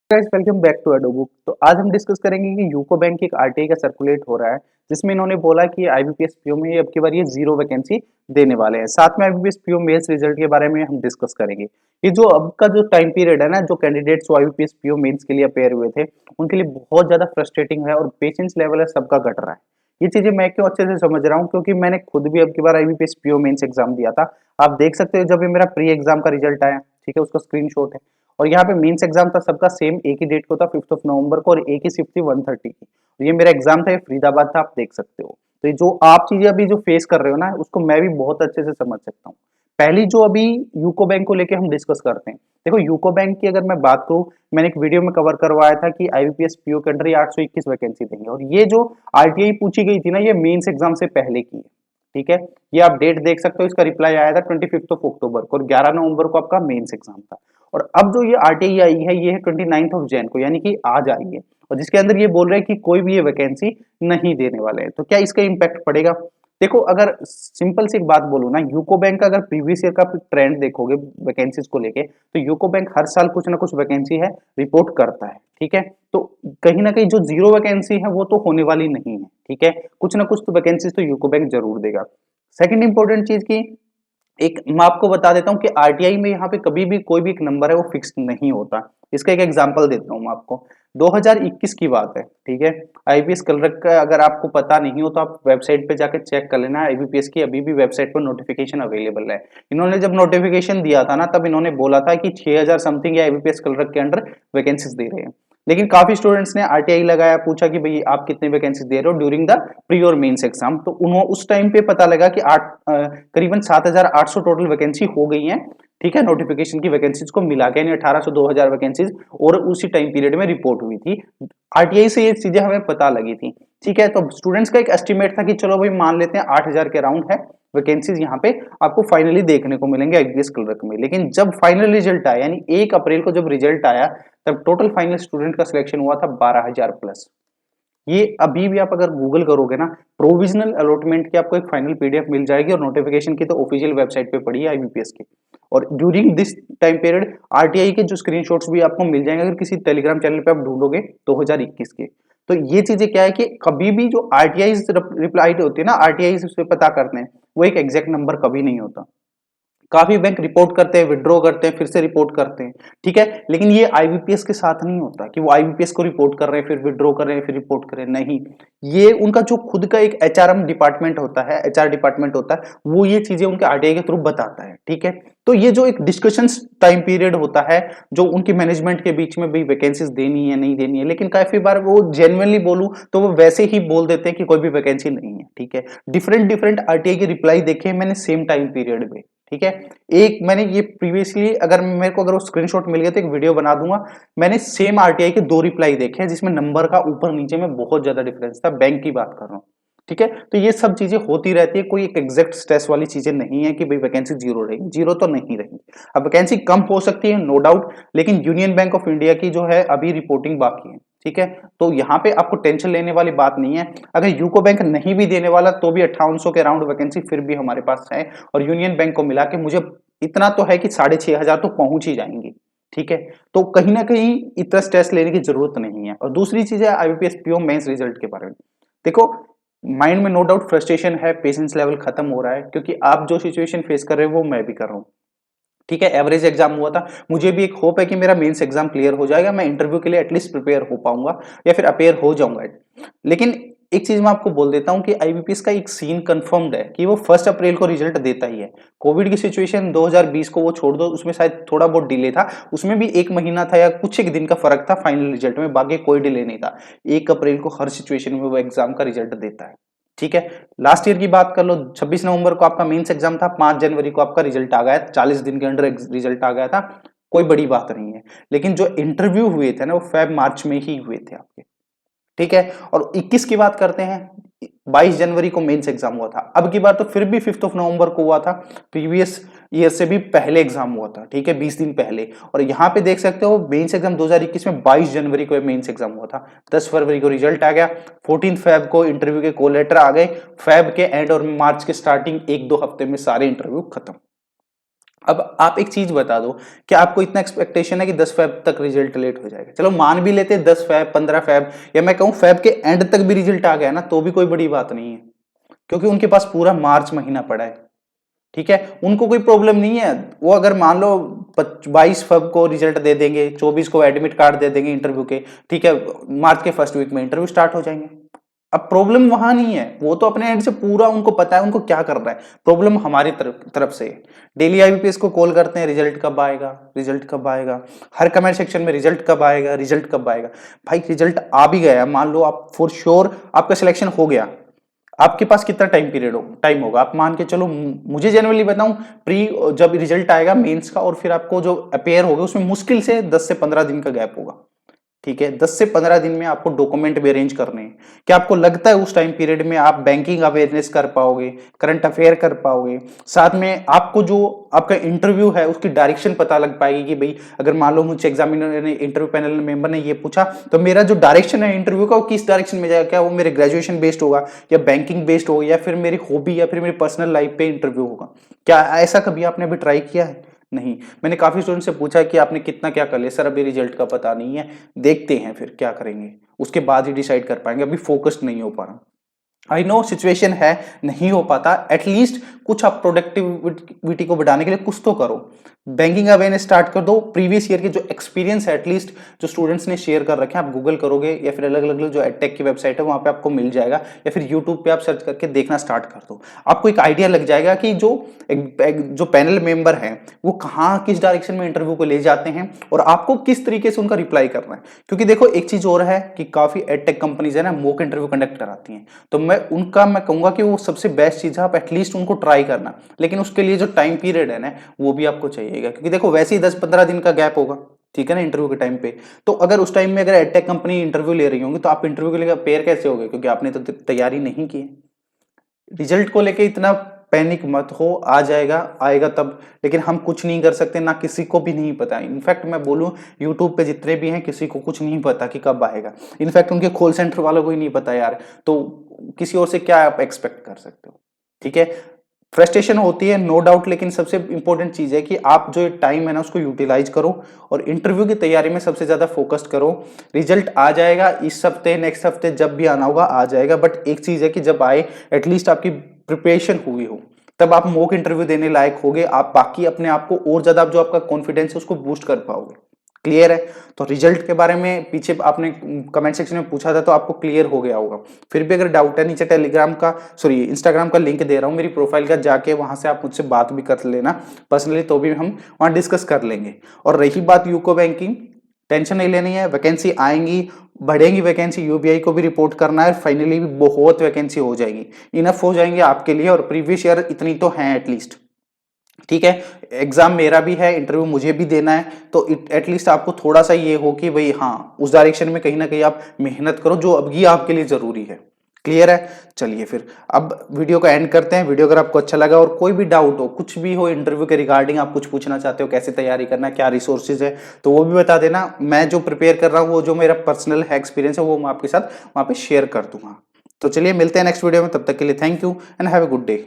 Guys welcome back to Adobook. तो आज हम डिस्कस करेंगे कि यूको बैंक एक आरटीआई का सर्कुलेट हो रहा है जिसमें इन्होंने बोला कि आईबीपीएस पीओ में अब की बार ये जीरो वैकेंसी देने वाले हैं। साथ में आईबीपीएस पीओ मेंस रिजल्ट के बारे में हम डिस्कस करेंगे। ये जो अब का जो टाइम पीरियड है ना, जो कैंडिडेट्स आईबीपीएस पीओ मेंस के लिए अपेयर हुए थे उनके लिए बहुत ज्यादा फ्रस्ट्रेटिंग है और पेशेंस लेवल है सबका घट रहा है। ये चीजें मैं क्यों अच्छे से समझ रहा हूँ, क्योंकि मैंने खुद भी अब की बार आईबीपीएस पीओ मेंस एग्जाम दिया था। आप देख सकते हो जब ये मेरा प्री एग्जाम का रिजल्ट आया, ठीक है, उसका स्क्रीनशॉट है। और यहाँ पे मेंस एग्जाम था सबका सेम एक ही डेट को था, 5 नवंबर को, और एक ही शिफ्ट थी 1:30 की। तो ये मेरा एग्जाम था, ये फरीदाबाद था, आप देख सकते हो। तो ये जो आप चीजें अभी जो फेस कर रहे हो ना, उसको मैं भी बहुत अच्छे से समझ सकता हूँ। पहली जो अभी यूको बैंक को लेके हम डिस्कस करते हैं। देखो यूको बैंक की अगर मैं बात करूं, मैंने एक वीडियो में कवर करवाया था कि आईबीपीएस पीओ के अंडर 821 वैकेंसी देंगे, और ये जो आरटीआई पूछी गई थी ना, ये मेंस एग्जाम से पहले की है। ठीक है, ये आप डेट देख सकते हो, इसका रिप्लाई आया था 25 अक्टूबर को, और 11 नवंबर को आपका मेंस एग्जाम था। और अब जो ये आरटीआई आई है, ये है 29 को, यानी कि आज आई है। और जिसके अंदर ये बोल रहे हैं कि कोई भी ये वैकेंसी नहीं देने वाले हैं। तो क्या इसका इम्पैक्ट पड़ेगा? देखो, अगर सिंपल सी एक बात बोलूं ना, यूको बैंक का अगर प्रीवियस ईयर का ट्रेंड देखोगे वैकेंसीज को लेके, तो यूको बैंक हर साल कुछ ना कुछ वैकेंसी है रिपोर्ट करता है। ठीक है, तो कहीं ना कहीं जो जीरो वैकेंसी है वो तो होने वाली नहीं है। ठीक है, कुछ ना कुछ तो वैकेंसीज तो यूको बैंक जरूर देगा। सेकंड इंपॉर्टेंट चीज की, एक मैं आपको बता देता हूँ कि आरटीआई में यहाँ पे कभी भी कोई भी एक नंबर है वो फिक्स नहीं होता। इसका एक एग्जांपल देता हूँ मैं आपको। 2021 की बात है, ठीक है। आईबीपीएस क्लर्क का अगर आपको पता नहीं हो तो आप वेबसाइट पे जाकर चेक कर लेना। आईबीपीएस की अभी भी वेबसाइट पर नोटिफिकेशन अवेलेबल है। इन्होंने जब नोटिफिकेशन दिया था ना, तब इन्होंने बोला था कि 6000 समथिंग या आईबीपीएस क्लर्क के अंडर वैकेंसीज दे रहे हैं। लेकिन काफी स्टूडेंट्स ने आरटीआई लगाया, पूछा कि भाई आप कितने वैकेंसी दे रहे हो ड्यूरिंग द प्री और मेंस एग्जाम। तो उन्होंने उस टाइम पे पता लगा कि करीबन 7800 टोटल वैकेंसी हो गई है। ठीक है, नोटिफिकेशन की वैकेंसीज को मिला के, यानी 1800 2000 वैकेंसीज और उसी टाइम पीरियड में रिपोर्ट हुई थी। आरटीआई से ये चीजें हमें पता लगी थी। ठीक है, तो स्टूडेंट्स का एक एस्टिमेट था कि चलो भाई मान लेते हैं 8000 के अराउंड है वैकेंसीज यहाँ पे आपको फाइनली देखने को मिलेंगे आईपीएस क्लर्क में। लेकिन जब फाइनल रिजल्ट आया, यानी 1 अप्रैल को जब रिजल्ट आया, तब टोटल फाइनल स्टूडेंट का सिलेक्शन हुआ था 12000 प्लस। ये अभी भी आप अगर गूगल करोगे ना, प्रोविजनल अलॉटमेंट की आपको एक फाइनल पीडीएफ मिल जाएगी, और नोटिफिकेशन की तो ऑफिशियल वेबसाइट पे पड़ी है आईबीपीएस की। और during this time period RTI के जो स्क्रीनशॉट्स भी आपको मिल जाएंगे अगर किसी टेलीग्राम चैनल पे आप ढूंढोगे 2021 के। तो ये चीजें क्या है कि कभी भी जो आरटीआई रिप्लाई होती है ना, आरटीआई से पता करते हैं, वो एक एग्जैक्ट नंबर कभी नहीं होता। काफी बैंक रिपोर्ट करते हैं, विड्रॉ करते हैं, फिर से रिपोर्ट करते हैं। ठीक है, लेकिन ये आईबीपीएस के साथ नहीं होता कि वो आईबीपीएस को रिपोर्ट कर रहे हैं, फिर विड्रॉ कर रहे हैं, फिर रिपोर्ट कर रहे हैं। नहीं, ये उनका जो खुद का एक एचआरएम डिपार्टमेंट होता है, एचआर डिपार्टमेंट होता है, वो ये चीजें उनके आरटीआई के थ्रू बताता है। ठीक है, तो ये जो एक डिस्कशन टाइम पीरियड होता है, जो उनकी मैनेजमेंट के बीच में भी वैकेंसीज देनी है नहीं देनी है, लेकिन काफी बार वो जेन्युइनली बोलूं तो वो वैसे ही बोल देते हैं कि कोई भी वैकेंसी नहीं है। ठीक है, डिफरेंट डिफरेंट आरटीआई के रिप्लाई देखे हैं मैंने सेम टाइम पीरियड में। ठीक है, एक मैंने ये प्रीवियसली, अगर मेरे को अगर वो स्क्रीनशॉट मिल गया तो एक वीडियो बना दूंगा। मैंने सेम आरटीआई के 2 रिप्लाई देखे हैं जिसमें नंबर का ऊपर नीचे में बहुत ज्यादा डिफरेंस था, बैंक की बात कर रहा हूँ। ठीक है, तो ये सब चीजें होती रहती है, कोई एक एग्जैक्ट स्ट्रेस वाली चीजें नहीं है कि भाई वैकेंसी जीरो रहेगी, जीरो तो नहीं रहेगी। अब वैकेंसी कम हो सकती है, नो डाउट, लेकिन यूनियन बैंक ऑफ इंडिया की जो है अभी रिपोर्टिंग बाकी है। ठीक है, तो यहाँ पे आपको टेंशन लेने वाली बात नहीं है। अगर यूको बैंक नहीं भी देने वाला तो भी 5800 के अराउंड वैकेंसी फिर भी हमारे पास है। और यूनियन बैंक को मिला के मुझे इतना तो है कि 6500 तो पहुंच ही जाएंगी। ठीक है, तो कहीं ना कहीं इतना स्ट्रेस लेने की जरूरत नहीं है। और दूसरी चीज है आईबीपीएस पीओ मेंस रिजल्ट के बारे में। देखो, माइंड में नो डाउट फ्रस्ट्रेशन है, पेशेंस लेवल खत्म हो रहा है, क्योंकि आप जो सिचुएशन फेस कर रहे हो वो मैं भी कर रहा हूँ। ठीक है, एवरेज एग्जाम हुआ था, मुझे भी एक होप है कि मेरा मेंस एग्जाम क्लियर हो जाएगा, मैं इंटरव्यू के लिए एटलीस्ट प्रिपेयर हो पाऊंगा या फिर अपेयर हो जाऊंगा। लेकिन एक चीज मैं आपको बोल देता हूं कि आईबीपीएस का एक सीन कंफर्म्ड है कि वो 1 अप्रैल को रिजल्ट देता ही है। कोविड की सिचुएशन 2020 को वो छोड़ दो, उसमें शायद थोड़ा बहुत डिले था, उसमें भी एक महीना था या कुछ एक दिन का फर्क था फाइनल रिजल्ट में, बाकी कोई डिले नहीं था। 1 अप्रैल को हर सिचुएशन में वो एग्जाम का रिजल्ट देता है। ठीक है, लास्ट ईयर की बात कर लो, 26 नवंबर को आपका मेंस एग्जाम था, 5 जनवरी को आपका रिजल्ट आ गया, 40 दिन के अंदर रिजल्ट आ गया था। कोई बड़ी बात नहीं है। लेकिन जो इंटरव्यू हुए थे ना, वो फेब मार्च में ही हुए थे आपके। ठीक है, और 21 की बात करते हैं, 22 जनवरी को मेंस एग्जाम हुआ था। अब की बार तो फिर भी 5 नवंबर को हुआ था, प्रीवियस ईयर से भी पहले एग्जाम हुआ था। ठीक है, 20 दिन पहले। और यहाँ पे देख सकते हो मेंस एग्जाम 2021 में 22 जनवरी को मेंस एग्जाम हुआ था, 10 फरवरी को रिजल्ट आ गया, 14 फेब को इंटरव्यू के कॉल लेटर आ गए, फेब के एंड और मार्च के स्टार्टिंग 1-2 हफ्ते में सारे इंटरव्यू खत्म। अब आप एक चीज बता दो कि आपको इतना एक्सपेक्टेशन है कि 10 फेब तक रिजल्ट लेट हो जाएगा, चलो मान भी लेते 10 फेब 15 फेब, या मैं कहूं फेब के एंड तक भी रिजल्ट आ गया ना तो भी कोई बड़ी बात नहीं है, क्योंकि उनके पास पूरा मार्च महीना पड़ा है। ठीक है, उनको कोई प्रॉब्लम नहीं है। वो अगर मान लो 22 फरवरी को रिजल्ट दे देंगे, 24 को एडमिट कार्ड दे देंगे इंटरव्यू के, ठीक है, मार्च के फर्स्ट वीक में इंटरव्यू स्टार्ट हो जाएंगे। अब प्रॉब्लम वहां नहीं है, वो तो अपने एंड से पूरा उनको पता है उनको क्या करना है, प्रॉब्लम हमारी तरफ से है। डेली आईबीपीएस को कॉल करते हैं, रिजल्ट कब आएगा, रिजल्ट कब आएगा, हर कमेंट सेक्शन में रिजल्ट कब आएगा, रिजल्ट कब आएगा। भाई रिजल्ट आ भी गया, मान लो आप फॉर श्योर आपका सिलेक्शन हो गया, आपके पास कितना टाइम होगा, आप मान के चलो, मुझे जनरली बताऊं, प्री जब रिजल्ट आएगा मेंस का और फिर आपको जो अपेयर होगा उसमें मुश्किल से 10 से 15 दिन का गैप होगा। ठीक है, 10 से 15 दिन में आपको डॉक्यूमेंट भी अरेंज करने हैं। क्या आपको लगता है उस टाइम पीरियड में आप बैंकिंग अवेयरनेस कर पाओगे, करंट अफेयर कर पाओगे, साथ में आपको जो आपका इंटरव्यू है उसकी डायरेक्शन पता लग पाएगी कि भाई अगर मान लो मुझे एग्जामिनर ने, इंटरव्यू पैनल मेंबर ने ये पूछा तो मेरा जो डायरेक्शन है इंटरव्यू का वो किस डायरेक्शन में जाएगा, क्या वो मेरे ग्रेजुएशन बेस्ड होगा या बैंकिंग बेस्ड होगा या फिर मेरी हॉबी या फिर मेरी पर्सनल लाइफ पे इंटरव्यू होगा। क्या ऐसा कभी आपने अभी ट्राई किया है? नहीं। मैंने काफी स्टूडेंट से पूछा कि आपने कितना क्या कर लिया, सर अभी रिजल्ट का पता नहीं है, देखते हैं फिर क्या करेंगे, उसके बाद ही डिसाइड कर पाएंगे, अभी फोकस्ड नहीं हो पा रहा। आई नो सिचुएशन है, नहीं हो पाता, एटलीस्ट कुछ आप प्रोडक्टिविटी को बढ़ाने के लिए कुछ तो करो, बैंकिंग अवेयरनेस स्टार्ट कर दो, प्रीवियस ईयर के जो एक्सपीरियंस है एटलीस्ट जो स्टूडेंट्स ने शेयर कर रखे हैं आप गूगल करोगे या फिर अलग अलग जो एडटेक की वेबसाइट है वहां पे आपको मिल जाएगा, या फिर यूट्यूब पे आप सर्च करके देखना स्टार्ट कर दो, आपको एक आइडिया लग जाएगा कि जो पैनल मेंबर हैं वो कहाँ किस डायरेक्शन में इंटरव्यू को ले जाते हैं और आपको किस तरीके से उनका रिप्लाई करना है। क्योंकि देखो एक चीज और है कि काफी एडटेक कंपनीज है ना मॉक इंटरव्यू कंडक्ट कराती हैं, तो मैं कहूंगा कि वो सबसे बेस्ट चीज है, आप एटलीस्ट उनको ट्राई करना, लेकिन उसके लिए जो टाइम पीरियड है ना वो भी आपको चाहिएगा, क्योंकि देखो वैसे ही 10-15 दिन का गैप होगा, ठीक है ना, इंटरव्यू के टाइम पे। तो अगर उस टाइम में अगर एडटेक कंपनी इंटरव्यू ले रही होंगी तो आप इंटरव्यू के लिए अपेयर कैसे होगे, क्योंकि आपने तो तैयारी नहीं की है। रिजल्ट को लेके इतना पैनिक मत हो, आ जाएगा, आएगा तब, लेकिन हम कुछ नहीं कर सकते, ना किसी को भी नहीं पता। इनफैक्ट मैं बोलूं यूट्यूब पे जितने भी हैं किसी को कुछ नहीं पता कि कब आएगा, इनफैक्ट उनके कॉल सेंटर वालों को ही नहीं पता यार, तो किसी और से क्या आप एक्सपेक्ट कर सकते हो। ठीक है, फ्रस्ट्रेशन होती है नो डाउट, लेकिन सबसे इंपॉर्टेंट चीज है कि आप जो टाइम है ना उसको यूटिलाइज करो और इंटरव्यू की तैयारी में सबसे ज्यादा फोकस्ड करो। रिजल्ट आ जाएगा इस हफ्ते, नेक्स्ट हफ्ते, जब भी आना होगा आ जाएगा, बट एक चीज है कि जब आए एटलीस्ट आपकी प्रिपरेशन हुई हो, तब आप मॉक इंटरव्यू देने लायक होगे, आप बाकी अपने आप को और ज्यादा जो आपका कॉन्फिडेंस है उसको बूस्ट कर पाओगे। क्लियर है? तो रिजल्ट के बारे में पीछे आपने कमेंट सेक्शन में पूछा था तो आपको क्लियर हो गया होगा। फिर भी अगर डाउट है नीचे टेलीग्राम का सॉरी इंस्टाग्राम का लिंक दे रहा हूं मेरी प्रोफाइल का, जाके वहां से आप मुझसे बात भी कर लेना पर्सनली, तो भी हम वहां डिस्कस कर लेंगे। और रही बात यूको बैंकिंग, टेंशन नहीं लेनी है, वैकेंसी आएंगी, बढ़ेंगी वैकेंसी, यूबीआई को भी रिपोर्ट करना है, फाइनली भी बहुत वैकेंसी हो जाएगी, इनफ हो जाएंगे आपके लिए, और प्रीवियस ईयर इतनी तो है एटलीस्ट। ठीक है, एग्जाम मेरा भी है, इंटरव्यू मुझे भी देना है, तो एटलीस्ट आपको थोड़ा सा ये हो कि भाई हाँ उस डायरेक्शन में कहीं ना कहीं आप मेहनत करो जो अभी आपके लिए जरूरी है। क्लियर है? चलिए फिर अब वीडियो को एंड करते हैं। वीडियो अगर आपको अच्छा लगा और कोई भी डाउट हो, कुछ भी हो इंटरव्यू के रिगार्डिंग, आप कुछ पूछना चाहते हो, कैसे तैयारी करना है, क्या रिसोर्सेज है, तो वो भी बता देना। मैं जो प्रिपेयर कर रहा हूँ वो जो मेरा पर्सनल है एक्सपीरियंस है वो मैं आपके साथ वहां पे शेयर कर दूंगा। तो चलिए मिलते हैं नेक्स्ट वीडियो में, तब तक के लिए thank you and have a good day.